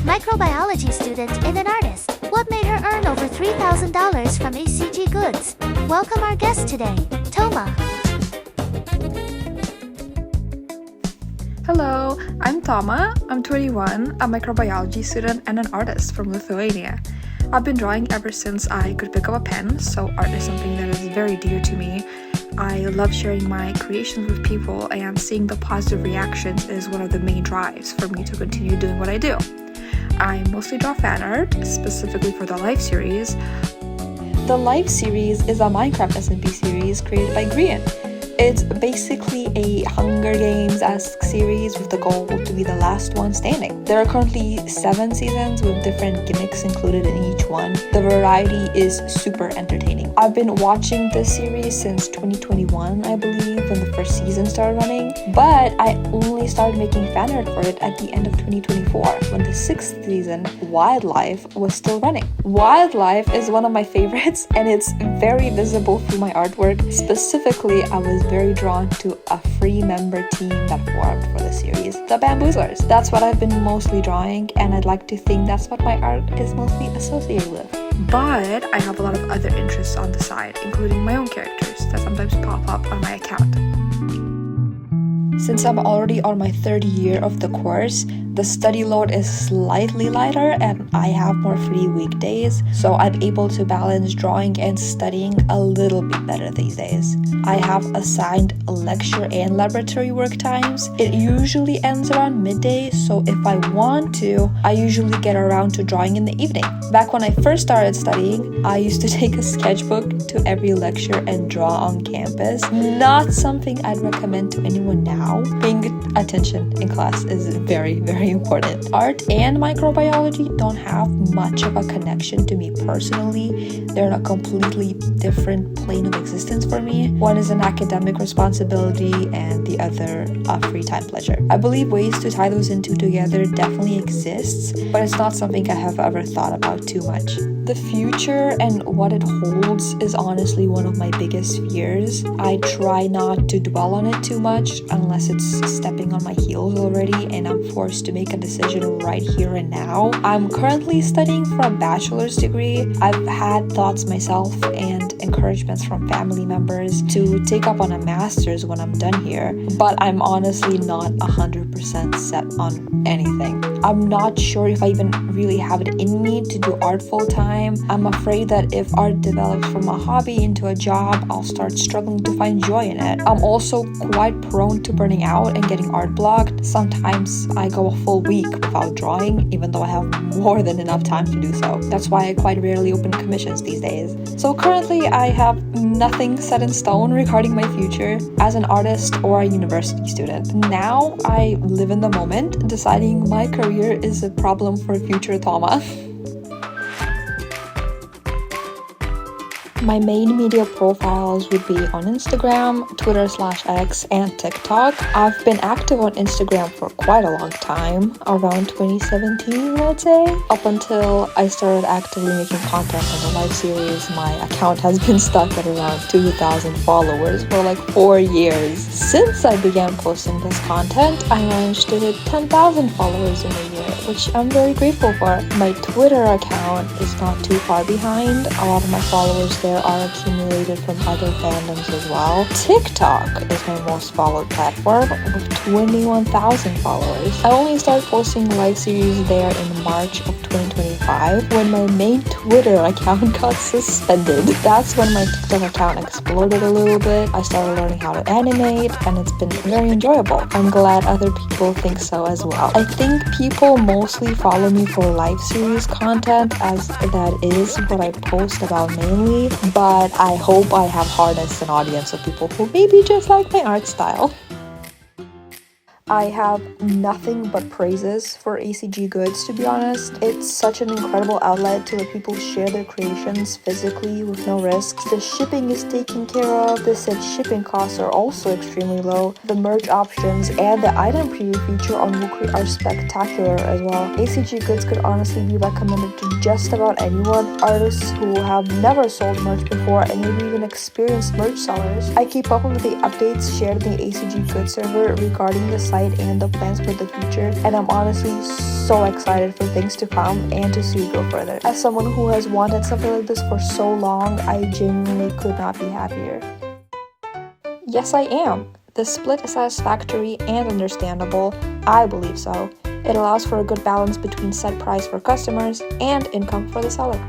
microbiology student and an artist. What made her earn over $3,000 from ACGGoods? Welcome our guest today, Toma. Hello, I'm Toma. I'm 21, a microbiology student and an artist from Lithuania. I've been drawing ever since I could pick up a pen, so art is something that is very dear to me. I love sharing my creations with people, and seeing the positive reactions is one of the main drives for me to continue doing what I do. I mostly draw fan art, specifically for the Life series. The Life series is a Minecraft SMP series created by Grian. It's basically a Hunger Games-esque series with the goal to be the last one standing. There are currently 7 seasons with different gimmicks included in each one. The variety is super entertaining. I've been watching this series since 2021, I believe, when the first season started running, but I only started making fan art for it at the end of 2024, when the 6th season, Wildlife, was still running. Wildlife is one of my favorites, and it's very visible through my artwork. Specifically, I was very drawn to a free member team that formed for the series, the Bamboozlers. That's what I've been mostly drawing, and I'd like to think that's what my art is mostly associated with. But I have a lot of other interests on the side, including my own characters that sometimes pop up on my account. Since I'm already on my 3rd year of the course, the study load is slightly lighter and I have more free weekdays, so I'm able to balance drawing and studying a little bit better these days. I have assigned lecture and laboratory work times. It usually ends around midday, so if I want to, I usually get around to drawing in the evening. Back when I first started studying, I used to take a sketchbook to every lecture and draw on campus. Not something I'd recommend to anyone now. Paying attention in class is very, very important. Art and microbiology don't have much of a connection to me personally. They're on a completely different plane of existence for me. One is an academic responsibility and the other a free time pleasure. I believe ways to tie those two together definitely exists, but it's not something I have ever thought about too much. The future and what it holds is honestly one of my biggest fears. I try not to dwell on it too much unless it's stepping on my heels already and I'm forced to make a decision right here and now. I'm currently studying for a bachelor's degree. I've had thoughts myself and encouragements from family members to take up on a master's when I'm done here, but I'm honestly not 100% set on anything. I'm not sure if I even really have it in me to do art full time. I'm afraid that if art develops from a hobby into a job, I'll start struggling to find joy in it. I'm also quite prone to burning out and getting art blocked. Sometimes I go a full week without drawing, even though I have more than enough time to do so. That's why I quite rarely open commissions these days. So currently I have nothing set in stone regarding my future as an artist or a university student. Now I live in the moment, deciding my career is a problem for future Toma. My main media profiles would be on Instagram, Twitter/X, and TikTok. I've been active on Instagram for quite a long time, around 2017, let's say. Up until I started actively making content on the Life series, my account has been stuck at around 2,000 followers for like 4 years. Since I began posting this content, I managed to hit 10,000 followers in a year, which I'm very grateful for. My Twitter account is not too far behind. A lot of my followers there are accumulated from other fandoms as well. TikTok is my most followed platform with 21,000 followers. I only started posting Life series there in March of 2025 when my main Twitter account got suspended. That's when my TikTok account exploded a little bit. I started learning how to animate and it's been very enjoyable. I'm glad other people think so as well. I think people mostly follow me for Life series content, as that is what I post about mainly, but I hope I have harnessed an audience of people who maybe just like my art style. I have nothing but praises for ACGGoods, to be honest. It's such an incredible outlet to let people share their creations physically with no risks. The shipping is taken care of. The said shipping costs are also extremely low. The merch options and the item preview feature on Wookri are spectacular as well. ACGGoods could honestly be recommended to just about anyone, artists who have never sold merch before and maybe even experienced merch sellers. I keep up with the updates shared in the ACGGoods server regarding the website and the plans for the future, and I'm honestly so excited for things to come and to see it go further. As someone who has wanted something like this for so long, I genuinely could not be happier. Yes, I am. The split is satisfactory and understandable. I believe so. It allows for a good balance between set price for customers and income for the seller.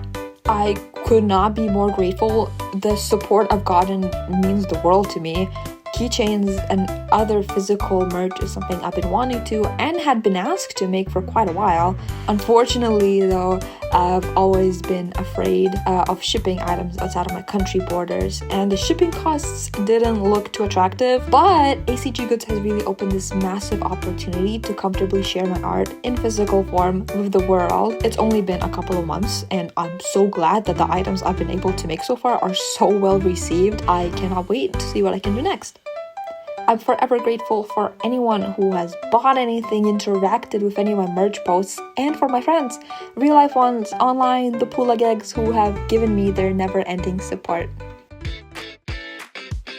I could not be more grateful. The support I've gotten means the world to me. Keychains and other physical merch is something I've been wanting to and had been asked to make for quite a while. Unfortunately, though, I've always been afraid of shipping items outside of my country borders, and the shipping costs didn't look too attractive, but ACGGoods has really opened this massive opportunity to comfortably share my art in physical form with the world. It's only been a couple of months, and I'm so glad that the items I've been able to make so far are so well received. I cannot wait to see what I can do next. I'm forever grateful for anyone who has bought anything, interacted with any of my merch posts, and for my friends, real life ones, online, the Pulagegs who have given me their never-ending support.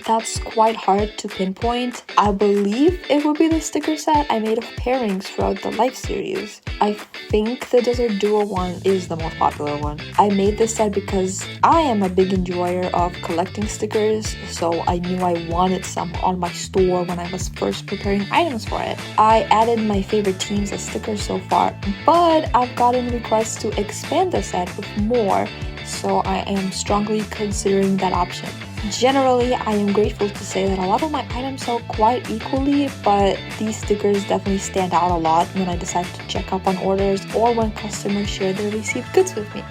That's quite hard to pinpoint. I believe it would be the sticker set I made of pairings throughout the Life series. I think the Desert Duo one is the most popular one. I made this set because I am a big enjoyer of collecting stickers, so I knew I wanted some on my store when I was first preparing items for it. I added my favorite teams as stickers so far, but I've gotten requests to expand the set with more, so I am strongly considering that option. Generally, I am grateful to say that a lot of my items sell quite equally, but these stickers definitely stand out a lot when I decide to check up on orders or when customers share their received goods with me.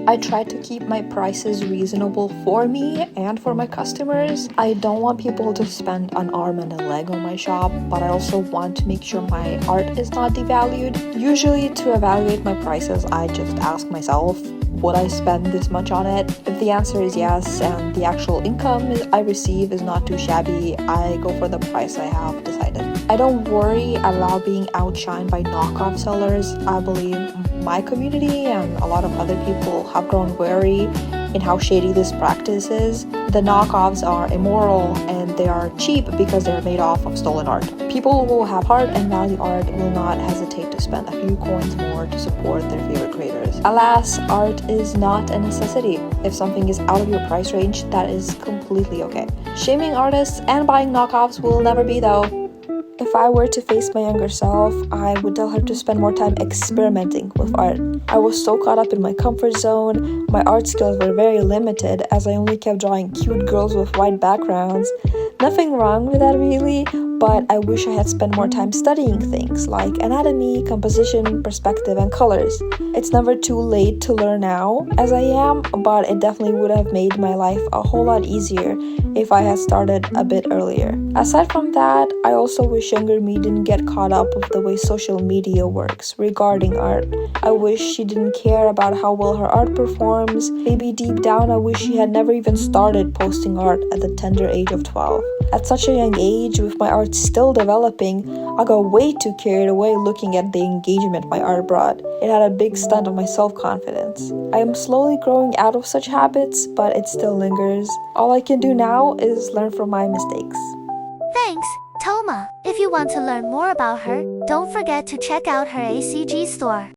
I try to keep my prices reasonable for me and for my customers. I don't want people to spend an arm and a leg on my shop, but I also want to make sure my art is not devalued. Usually, to evaluate my prices, I just ask myself, would I spend this much on it? If the answer is yes, and the actual income I receive is not too shabby, I go for the price I have decided. I don't worry about being outshined by knockoff sellers. I believe my community and a lot of other people have grown wary in how shady this practice is. The knockoffs are immoral and they are cheap because they're made off of stolen art. People who have heart and value art will not hesitate to spend a few coins more to support their favorite creators. Alas, art is not a necessity. If something is out of your price range, that is completely okay. Shaming artists and buying knockoffs will never be though. If I were to face my younger self, I would tell her to spend more time experimenting with art. I was so caught up in my comfort zone. My art skills were very limited as I only kept drawing cute girls with white backgrounds. Nothing wrong with that really, but I wish I had spent more time studying things like anatomy, composition, perspective, and colors. It's never too late to learn now, as I am, but it definitely would have made my life a whole lot easier if I had started a bit earlier. Aside from that, I also wish younger me didn't get caught up with the way social media works regarding art. I wish she didn't care about how well her art performs. Maybe deep down I wish she had never even started posting art at the tender age of 12. At such a young age, with my art still developing, I got way too carried away looking at the engagement my art brought. It had a big stunt on my self-confidence. I am slowly growing out of such habits, but it still lingers. All I can do now is learn from my mistakes. Thanks, Toma. If you want to learn more about her, don't forget to check out her ACG store.